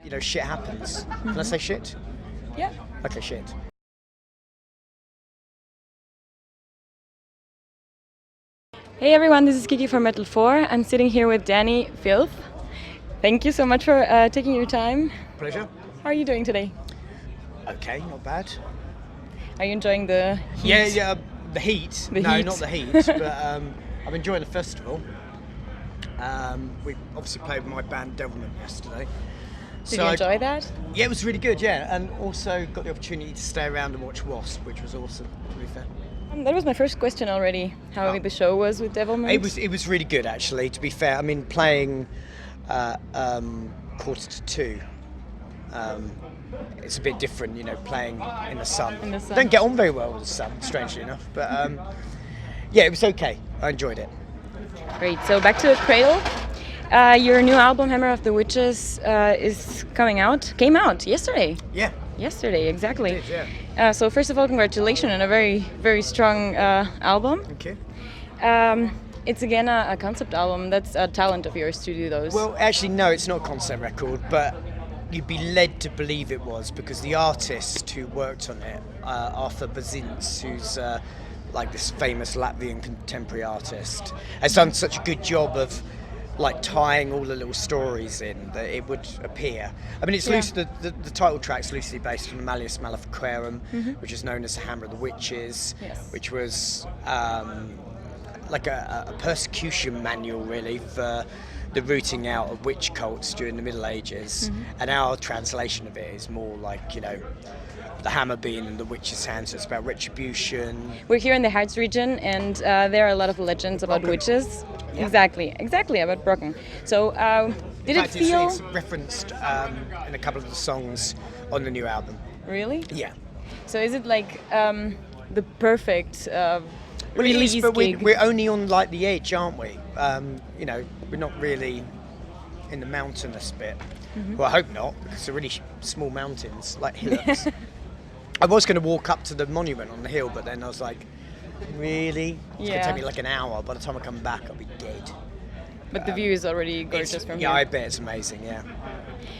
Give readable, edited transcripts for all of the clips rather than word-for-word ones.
You know, shit happens. Can I say shit? Yeah. Okay, shit. Hey everyone, this is Kiki from Metal4. I'm sitting here with Dani Filth. Thank you so much for taking your time. Pleasure. How are you doing today? Okay, not bad. Are you enjoying the heat? Yeah, the heat. No, not the heat, but I'm enjoying the festival. We obviously played with my band Devilment yesterday. Did you enjoy that? Yeah, it was really good, yeah. And also got the opportunity to stay around and watch Wasp, which was awesome, to be fair. That was my first question already, how the show was with Devilment. It was really good, actually, to be fair. I mean, playing quarter to two, it's a bit different, you know, playing in the sun. I don't get on very well with the sun, strangely enough. But yeah, it was okay. I enjoyed it. Great. So back to Cradle. Your new album, Hammer of the Witches, is came out yesterday. Yeah. Yesterday, exactly. It did, yeah. So first of all, congratulations on a very, very strong album. Thank you. It's again a concept album. That's a talent of yours to do those. Well, actually, no, it's not a concept record, but you'd be led to believe it was because the artist who worked on it, Arthur Bazins, who's like this famous Latvian contemporary artist, has done such a good job of like tying all the little stories in that it would appear. I mean, it's loose. The title track's loosely based on the Malleus Maleficarum, which is known as the Hammer of the Witches, which was like a persecution manual, really, for the rooting out of witch cults during the Middle Ages. And our translation of it is more like, you know, the hammer being in the witch's hands, so it's about retribution. We're here in the Harz region, and there are a lot of legends about witches. Yeah. Exactly, about Brocken. So, did it feel... It's referenced in a couple of the songs on the new album. Really? Yeah. So is it like the perfect release it is, but gig? we're only on like the edge, aren't we? You know, we're not really in the mountainous bit. Well, I hope not, because they're really small mountains, like hillocks. I was going to walk up to the monument on the hill, but then I was like, really? It's going to take me like an hour. By the time I come back, I'll be dead. But the view is already gorgeous from here. Yeah, I bet it's amazing, yeah.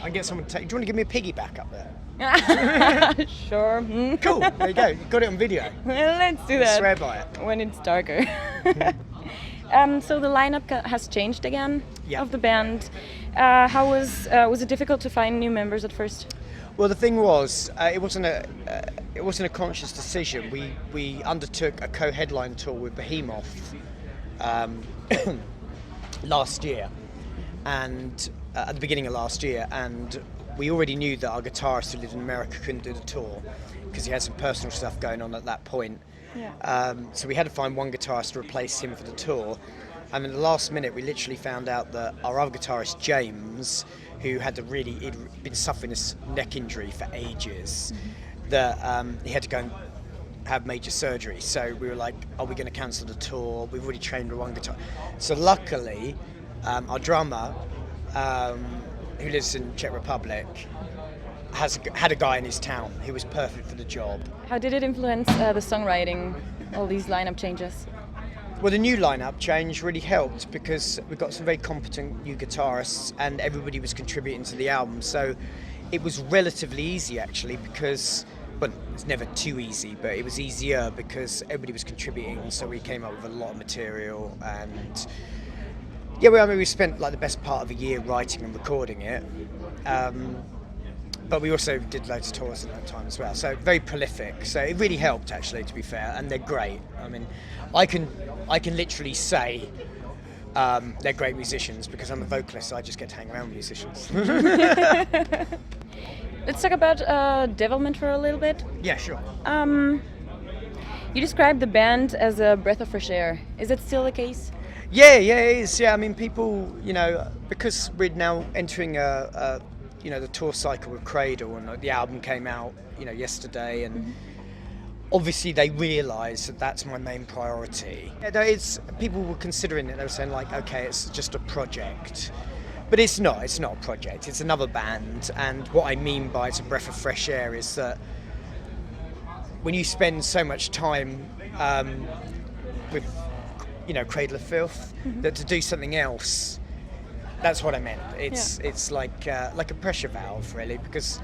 I can get someone to take... Do you want to give me a piggyback up there? Sure. Cool, there you go. You got it on video. Well, let's do that. I swear by it. When it's darker. So the lineup has changed again of the band. How was it difficult to find new members at first? Well, the thing was, it wasn't a conscious decision. We undertook a co-headline tour with Behemoth last year, and at the beginning of last year, and we already knew that our guitarist who lived in America couldn't do the tour because he had some personal stuff going on at that point. Yeah. So we had to find one guitarist to replace him for the tour, and in the last minute, we literally found out that our other guitarist James, who had he'd been suffering this neck injury for ages, that he had to go and have major surgery. So we were like, are we going to cancel the tour? We've already trained with one guitar. So luckily, our drummer, who lives in Czech Republic, had a guy in his town who was perfect for the job. How did it influence the songwriting, all these lineup changes? Well, the new lineup change really helped because we got some very competent new guitarists and everybody was contributing to the album. So it was relatively easy, actually, because, well, it's never too easy, but it was easier because everybody was contributing. So we came up with a lot of material, and yeah, we spent like the best part of a year writing and recording it. But we also did loads of tours at that time as well, so very prolific. So it really helped, actually, to be fair, and they're great. I mean, I can literally say they're great musicians because I'm a vocalist, so I just get to hang around with musicians. Let's talk about Devilment for a little bit. Yeah, sure. You described the band as a breath of fresh air. Is that still the case? Yeah, it is. Yeah, I mean, people, you know, because we're now entering the tour cycle with Cradle, and the album came out, you know, yesterday, and obviously they realise that that's my main priority. People were considering it. They were saying like, okay, it's just a project, but it's not a project. It's another band, and what I mean by it's a breath of fresh air is that when you spend so much time with, you know, Cradle of Filth, that to do something else That's what I meant. It's like a pressure valve, really, because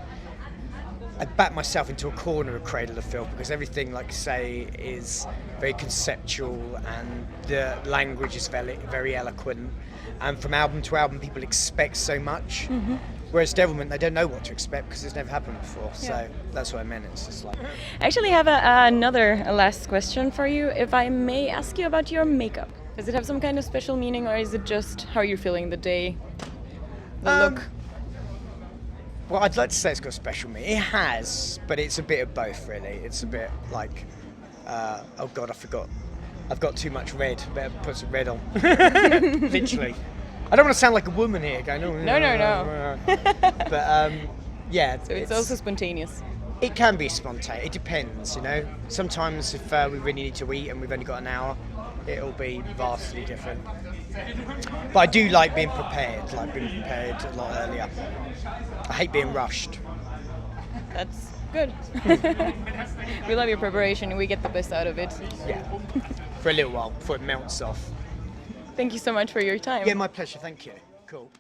I back myself into a corner of Cradle of Filth because everything, like say, is very conceptual and the language is very, very eloquent. And from album to album, people expect so much. Mm-hmm. Whereas Devilment, they don't know what to expect because it's never happened before. So that's what I meant. It's just like. I actually have another last question for you. If I may ask you about your makeup. Does it have some kind of special meaning, or is it just how you're feeling the day, the look? Well, I'd like to say it's got a special meaning. It has, but it's a bit of both, really. It's a bit like, oh God, I forgot. I've got too much red. Better put some red on. Literally. I don't want to sound like a woman here going, oh, no. But yeah. So it's also spontaneous. It can be spontaneous. It depends, you know. Sometimes if we really need to eat and we've only got an hour, it'll be vastly different. But I do like being prepared a lot earlier. I hate being rushed. That's good. We love your preparation and we get the best out of it. Yeah, for a little while before it melts off. Thank you so much for your time. Yeah, my pleasure, thank you. Cool.